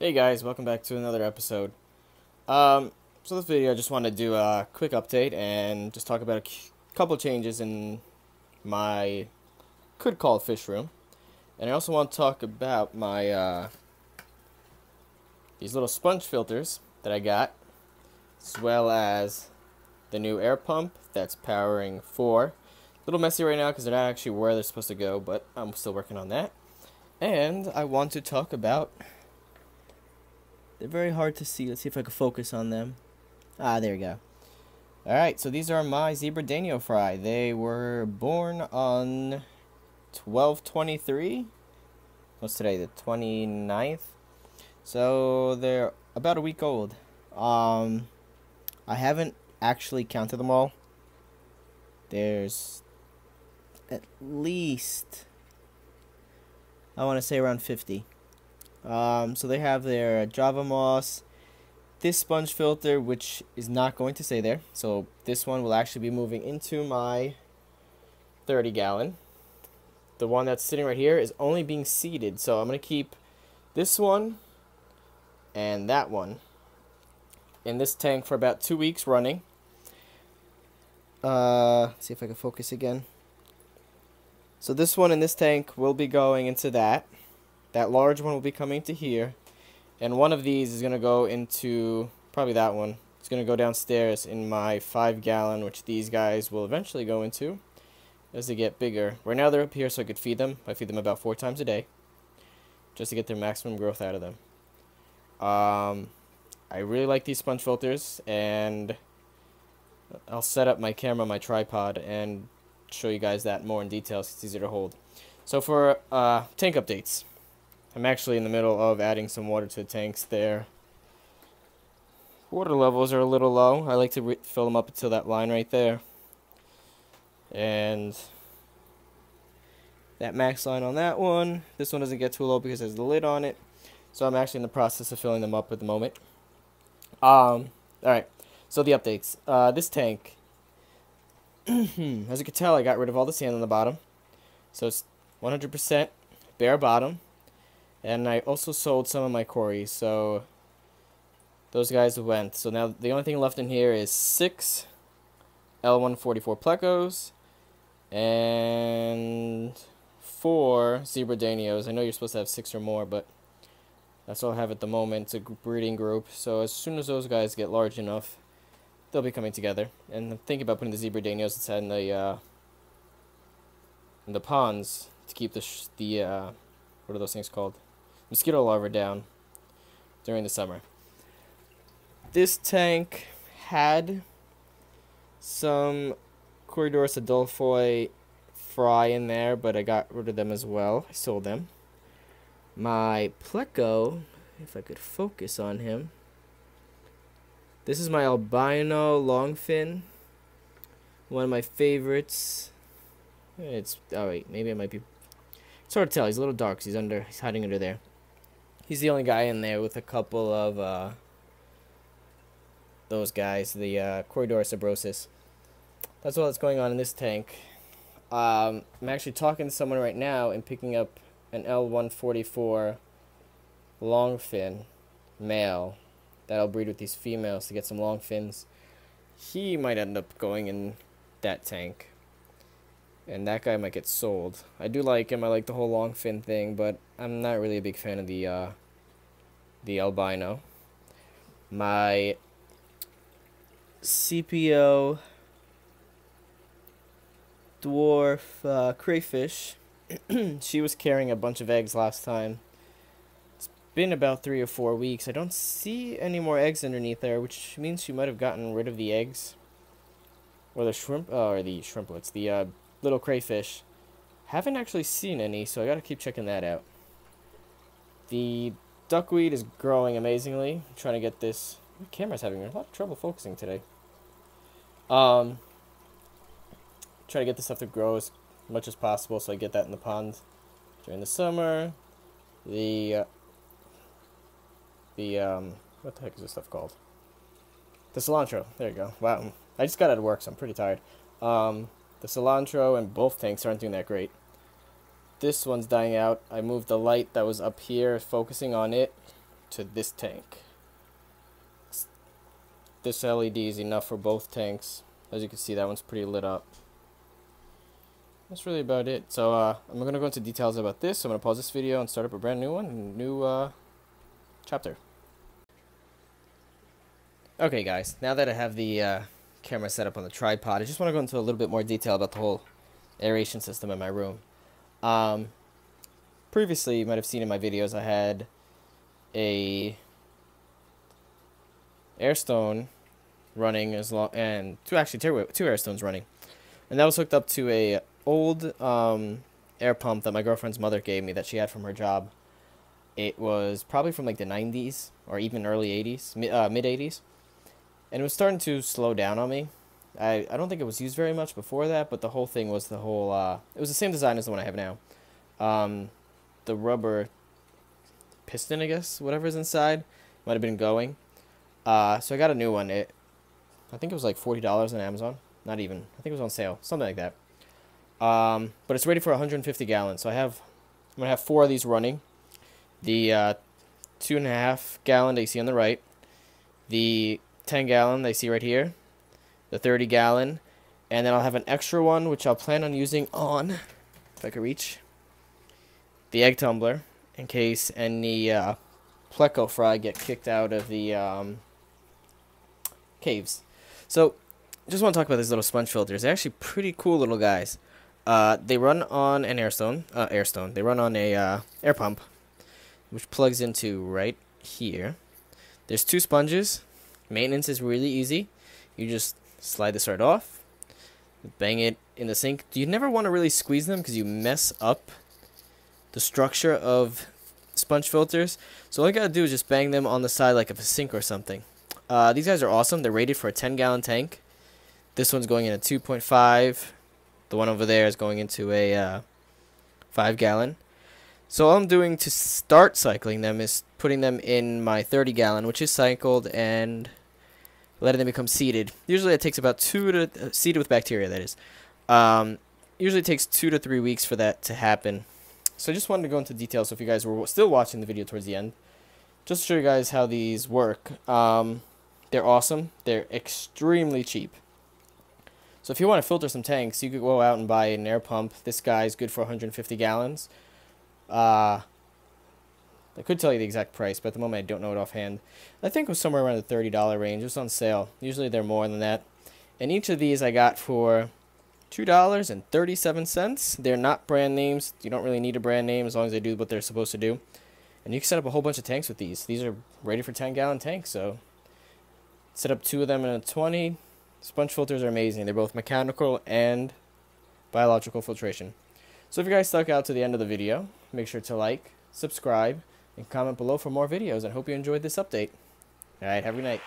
Hey guys, welcome back to another episode. So this video I just want to do a quick update and just talk about a couple changes in my could call it fish room. And I also want to talk about my these little sponge filters that I got, as well as the new air pump that's powering 4. A little messy right now because they're not actually where they're supposed to go, but I'm still working on that. And I want to talk about... They're very hard to see. Let's see if I can focus on them. Ah, there we go. Alright, so these are my zebra Danio fry. They were born on 12/23. What's today? The 29th? So they're about a week old. I haven't actually counted them all. There's at least, I want to say, around 50. So they have their Java moss, this sponge filter, which is not going to stay there. So this one will actually be moving into my 30-gallon. The one that's sitting right here is only being seeded. So I'm going to keep this one and that one in this tank for about 2 weeks running. See if I can focus again. So this one in this tank will be going into that. That large one will be coming to here, and one of these is going to go into, probably that one. It's going to go downstairs in my 5-gallon, which these guys will eventually go into as they get bigger. Right now they're up here so I could feed them. I feed them about 4 times a day, just to get their maximum growth out of them. I really like these sponge filters, and I'll set up my camera on my tripod and show you guys that more in detail so it's easier to hold. So for tank updates. I'm actually in the middle of adding some water to the tanks there. Water levels are a little low. I like to fill them up until that line right there. And that max line on that one. This one doesn't get too low because there's the lid on it. So I'm actually in the process of filling them up at the moment. Alright, so the updates. This tank, as you can tell, I got rid of all the sand on the bottom. So it's 100% bare bottom. And I also sold some of my quarries, so those guys went. So now the only thing left in here is 6 L144 Plecos and 4 zebra Danios. I know you're supposed to have 6 or more, but that's all I have at the moment. It's a breeding group, so as soon as those guys get large enough, they'll be coming together. And I'm thinking about putting the zebra Danios inside in the ponds to keep the what are those things called? Mosquito larvae down during the summer. This tank had some Corridorus Adolphoi fry in there, but I got rid of them as well. I sold them. My Pleco, if I could focus on him. This is my albino longfin. One of my favorites. It's, oh wait, maybe it might be, it's hard to tell. He's a little dark. He's hiding under there. He's the only guy in there with a couple of those guys, the Corridorus abrosis. That's all that's going on in this tank. I'm actually talking to someone right now and picking up an L144 longfin male that'll breed with these females to get some long fins. He might end up going in that tank. And that guy might get sold. I do like him. I like the whole long fin thing, but I'm not really a big fan of the albino. My Cpo Dwarf Crayfish. She was carrying a bunch of eggs last time. It's been about 3 or 4 weeks. I don't see any more eggs underneath there, which means she might have gotten rid of the eggs. Or the shrimp, or the shrimplets. The little crayfish. Haven't actually seen any, so I gotta keep checking that out. The duckweed is growing amazingly. I'm trying to get this. My camera's having a lot of trouble focusing today. Try to get this stuff to grow as much as possible so I get that in the pond during the summer. The what the heck is this stuff called? The cilantro. There you go. Wow. I just got out of work, so I'm pretty tired. The cilantro and both tanks aren't doing that great. This one's dying out. I moved the light that was up here, focusing on it, to this tank. This LED is enough for both tanks. As you can see, that one's pretty lit up. That's really about it. So I'm going to go into details about this. So I'm going to pause this video and start up a brand new one, new chapter. Okay guys, now that I have the camera set up on the tripod, I just want to go into a little bit more detail about the whole aeration system in my room. Previously, you might have seen in my videos, I had a airstone running and two airstones running, and that was hooked up to a old air pump that my girlfriend's mother gave me that she had from her job. It was probably from like the 90s or even early 80s, mid 80s, and it was starting to slow down on me. I don't think it was used very much before that, but the whole thing was it was the same design as the one I have now. The rubber piston, I guess, whatever's inside, might have been going. So I got a new one. I think it was like $40 on Amazon. Not even. I think it was on sale. Something like that. But it's ready for 150 gallons. So I'm going to have 4 of these running. The 2.5 gallon that you see on the right. The 10 gallon that you see right here. The 30 gallon. And then I'll have an extra one, which I'll plan on using on, if I can reach, the egg tumbler, in case any Pleco fry get kicked out of the caves. So, just want to talk about these little sponge filters. They're actually pretty cool little guys. They run on an airstone. They run on a air pump, which plugs into right here. There's 2 sponges. Maintenance is really easy. You just slide this right off, bang it in the sink. You never want to really squeeze them because you mess up the structure of sponge filters. So all you gotta do is just bang them on the side like of a sink or something. These guys are awesome. They're rated for a 10-gallon tank. This one's going in a 2.5. The one over there is going into a 5-gallon. So all I'm doing to start cycling them is putting them in my 30-gallon, which is cycled, and letting them become seeded. Usually it takes about seeded with bacteria, that is. Usually it takes 2 to 3 weeks for that to happen. So I just wanted to go into details, so if you guys were still watching the video towards the end, just to show you guys how these work. They're awesome. They're extremely cheap. So if you want to filter some tanks, you could go out and buy an air pump. This guy's good for 150 gallons. I could tell you the exact price, but at the moment I don't know it offhand. I think it was somewhere around the $30 range. It was on sale. Usually they're more than that. And each of these I got for $2.37. They're not brand names. You don't really need a brand name as long as they do what they're supposed to do. And you can set up a whole bunch of tanks with these. These are rated for 10-gallon tanks, so set up 2 of them in a 20. Sponge filters are amazing. They're both mechanical and biological filtration. So if you guys stuck out to the end of the video, make sure to like, subscribe, and comment below for more videos. I hope you enjoyed this update. Alright, have a good night.